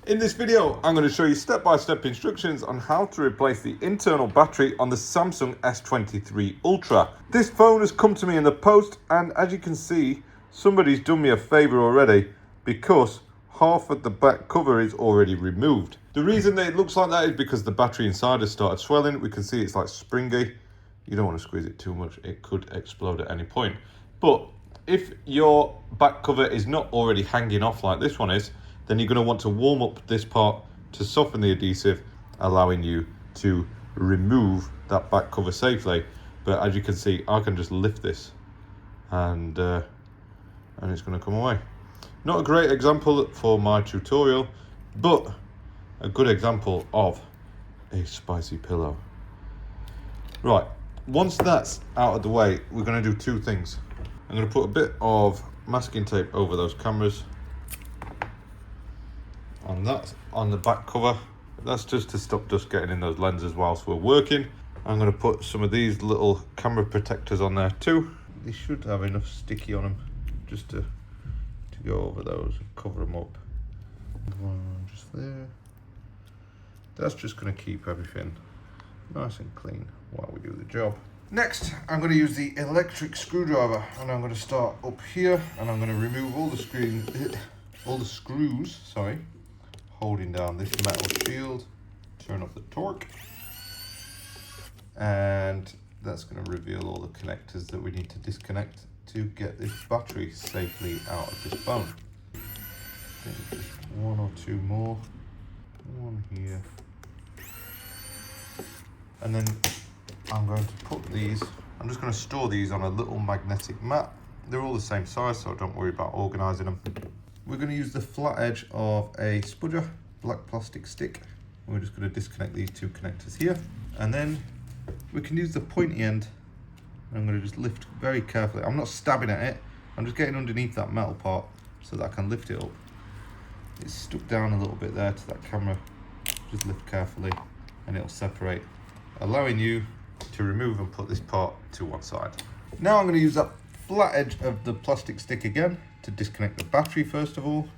In this video, I'm going to show you step-by-step instructions on how to replace the internal battery on the Samsung S23 Ultra. This phone has come to me in the post, and as you can see, somebody's done me a favor already because half of the back cover is already removed. The reason that it looks like that is because the battery inside has started swelling. We can see it's like springy. You don't want to squeeze it too much, it could explode at any point. But if your back cover is not already hanging off like this one is, then you're going to want to warm up this part to soften the adhesive, allowing you to remove that back cover safely. But as you can see, I can just lift this and it's going to come away. Not a great example for my tutorial, but a good example of a spicy pillow. Right, once that's out of the way, we're going to do two things. I'm going to put a bit of masking tape over those cameras, and that's on the back cover. That's just to stop dust getting in those lenses whilst we're working. I'm going to put some of these little camera protectors on there too. They should have enough sticky on them just to go over those and cover them up. One just there. That's just going to keep everything nice and clean while we do the job. Next, I'm going to use the electric screwdriver, and I'm going to start up here, and I'm going to remove all the screws, holding down this metal shield. Turn up the torque, and that's going to reveal all the connectors that we need to disconnect to get this battery safely out of this phone. Just one or two more, one here, and then I'm going to put these, I'm just going to store these on a little magnetic mat. They're all the same size, so don't worry about organising them. We're going to use the flat edge of a spudger, black plastic stick. We're just going to disconnect these two connectors here, and then we can use the pointy end. I'm going to just lift very carefully. I'm not stabbing at it, I'm just getting underneath that metal part so that I can lift it up. It's stuck down a little bit there to that camera. Just lift carefully and it'll separate, allowing you to remove and put this part to one side. Now I'm going to use that flat edge of the plastic stick again to disconnect the battery first of all.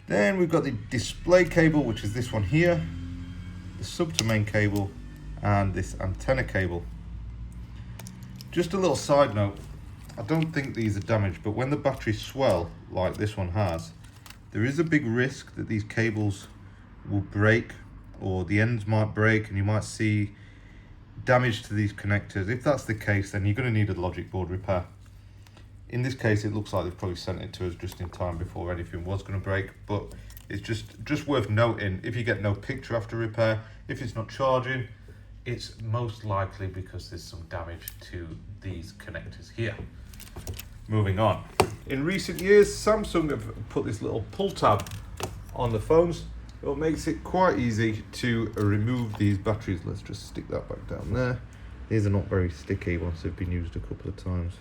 Then we've got the display cable, which is this one here, the sub to main cable, and this antenna cable. Just a little side note, I don't think these are damaged, but when the batteries swell like this one has, there is a big risk that these cables will break, or the ends might break, and you might see damage to these connectors. If that's the case, then you're going to need a logic board repair. In this case, it looks like they've probably sent it to us just in time before anything was going to break, but it's just worth noting, if you get no picture after repair, if it's not charging, it's most likely because there's some damage to these connectors here. Moving on. In recent years, Samsung have put this little pull tab on the phones. It makes it quite easy to remove these batteries. Let's just stick that back down there. These are not very sticky once they've been used a couple of times.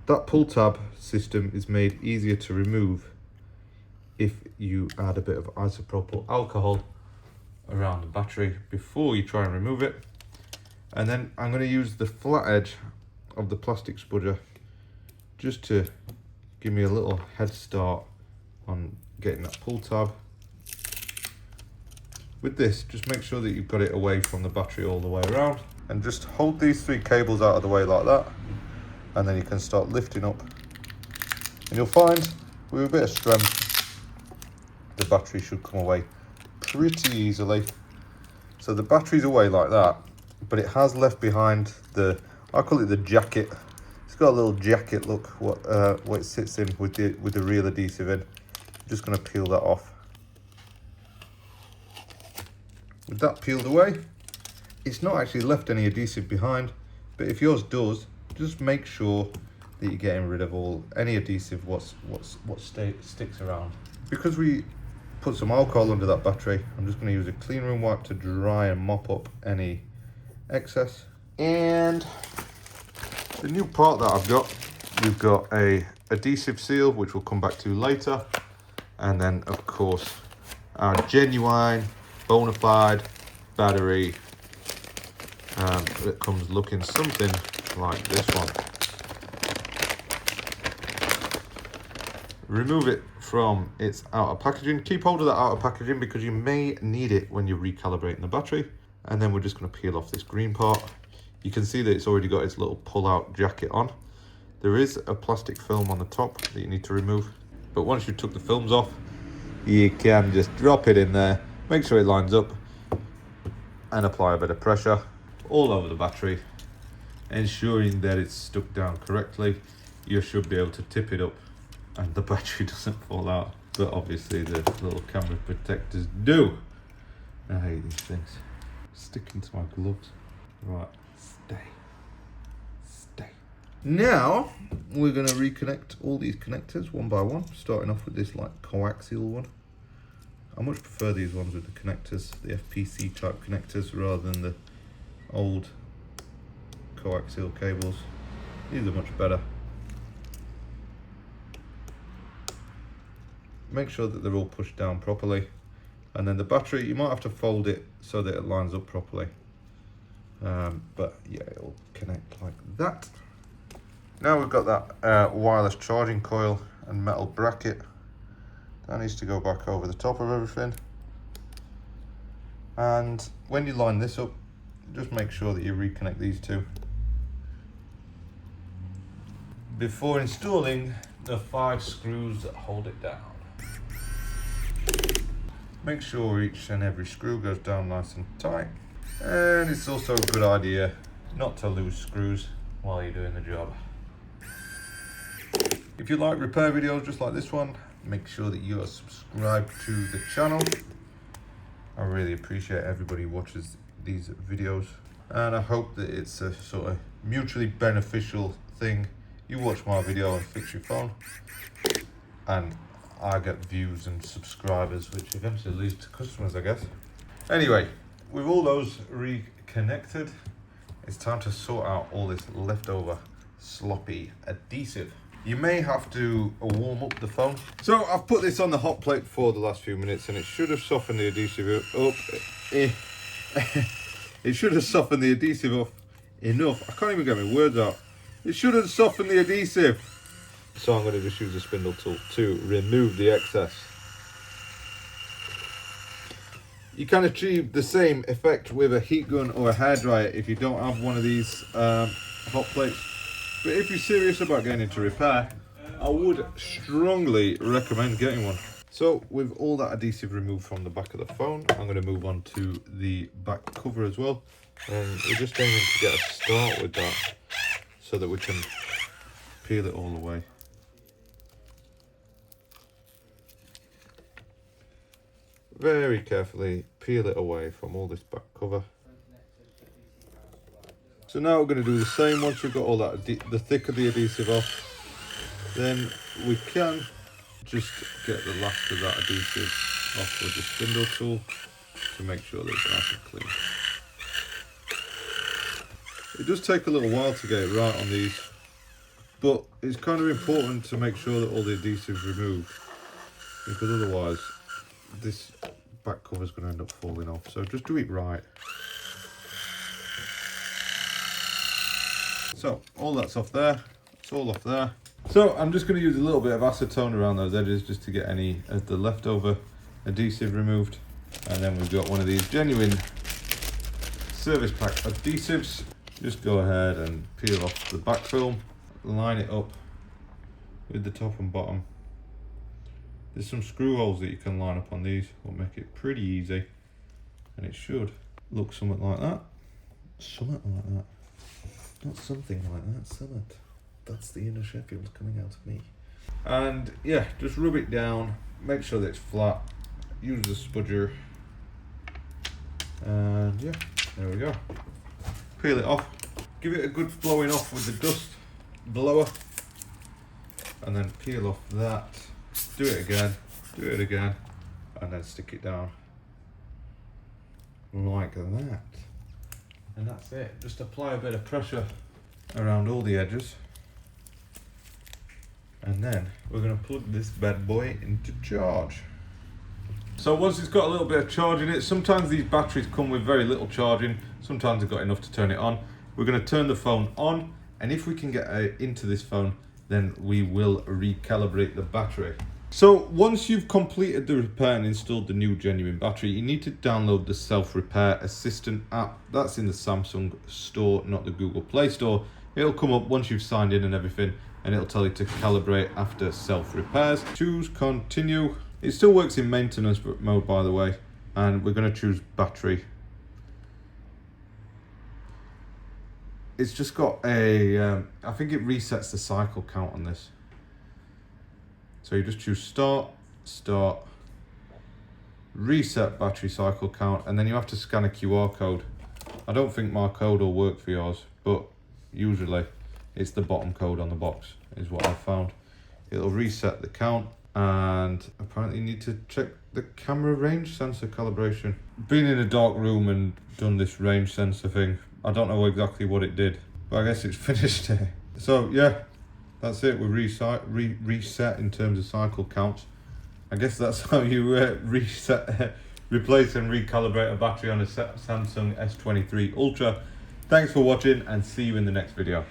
That pull tab system is made easier to remove if you add a bit of isopropyl alcohol around the battery before you try and remove it. And then I'm going to use the flat edge of the plastic spudger just to give me a little head start on getting that pull tab. With this, just make sure that you've got it away from the battery all the way around, and just hold these three cables out of the way like that, and then you can start lifting up, and you'll find with a bit of strength the battery should come away pretty easily. So the battery's away like that, but it has left behind the, I call it the jacket. It's got a little jacket look what it sits in with the real adhesive in. I'm just going to peel that off. With that peeled away, it's not actually left any adhesive behind, but if yours does, just make sure that you're getting rid of any adhesive sticks around. Because we put some alcohol under that battery, I'm just going to use a clean room wipe to dry and mop up any excess. And the new part that I've got, we've got a adhesive seal, which we'll come back to later, and then of course our genuine bona fide battery that comes looking something like this one. remove it from its outer packaging. Keep hold of that outer packaging because you may need it when you're recalibrating the battery. And then we're just going to peel off this green part. You can see that it's already got its little pull-out jacket on. There is a plastic film on the top that you need to remove. But once you've took the films off, you can just drop it in there, make sure it lines up, and apply a bit of pressure all over the battery, ensuring that it's stuck down correctly. You should be able to tip it up and the battery doesn't fall out, but obviously the little camera protectors do. I hate these things. Sticking to my gloves. Right, stay. Now we're going to reconnect all these connectors one by one, starting off with this like coaxial one. I much prefer these ones with the connectors, the FPC type connectors, rather than the old coaxial cables. These are much better. Make sure that they're all pushed down properly, and then the battery, you might have to fold it so that it lines up properly, but yeah, it'll connect like that. Now we've got that wireless charging coil and metal bracket. That needs to go back over the top of everything. And when you line this up, just make sure that you reconnect these two before installing the 5 screws that hold it down. Make sure each and every screw goes down nice and tight. And it's also a good idea not to lose screws while you're doing the job. If you like repair videos just like this one, make sure that you are subscribed to the channel. I really appreciate everybody who watches these videos, and I hope that it's a sort of mutually beneficial thing. You watch my video and fix your phone, and I get views and subscribers, which eventually leads to customers, I guess. Anyway, with all those reconnected, it's time to sort out all this leftover sloppy adhesive. You may have to warm up the phone. So I've put this on the hot plate for the last few minutes, and it should have softened the adhesive up. It should have softened the adhesive up enough. I can't even get my words out. It should have softened the adhesive. So I'm going to just use the spindle tool to remove the excess. You can achieve the same effect with a heat gun or a hairdryer if you don't have one of these hot plates. But if you're serious about getting into repair, I would strongly recommend getting one. So with all that adhesive removed from the back of the phone, I'm going to move on to the back cover as well. And we're just aiming to get a start with that so that we can peel it all away. Very carefully peel it away from all this back cover. So now we're going to do the same. Once we've got all that, the thick of the adhesive off, then we can just get the last of that adhesive off with the spindle tool to make sure that it's nice and clean. It does take a little while to get it right on these, but it's kind of important to make sure that all the adhesive is removed, because otherwise this back cover is going to end up falling off. So just do it right. So all that's off there, it's all off there. So I'm just going to use a little bit of acetone around those edges just to get any of the leftover adhesive removed. And then we've got one of these genuine service pack adhesives. Just go ahead and peel off the back film, line it up with the top and bottom. There's some screw holes that you can line up on these, will make it pretty easy. And it should look something like that. Something like that. Not something like that, something. That's the inner Sheffield coming out of me. And yeah, just rub it down, make sure that it's flat, use the spudger, and yeah, there we go. Peel it off, give it a good blowing off with the dust blower, and then peel off that, do it again, and then stick it down like that. And that's it. Just apply a bit of pressure around all the edges. And then we're going to plug this bad boy into charge. So once it's got a little bit of charge in it, sometimes these batteries come with very little charging, sometimes they've got enough to turn it on. We're going to turn the phone on, and if we can get into this phone, then we will recalibrate the battery. So once you've completed the repair and installed the new genuine battery, you need to download the self-repair assistant app. That's in the Samsung store, not the Google Play Store. It'll come up once you've signed in and everything, and it'll tell you to calibrate after self-repairs. Choose continue. It still works in maintenance mode, by the way, and we're going to choose battery. It's just got a, I think it resets the cycle count on this. So you just choose start, reset battery cycle count, and then you have to scan a QR code. I don't think my code will work for yours, but usually it's the bottom code on the box is what I've found. It'll reset the count, and apparently you need to check the camera range sensor calibration. Been in a dark room and done this range sensor thing. I don't know exactly what it did, but I guess it's finished. So yeah, that's it. We're reset in terms of cycle counts. I guess that's how you replace and recalibrate a battery on a Samsung S23 Ultra. Thanks for watching, and see you in the next video.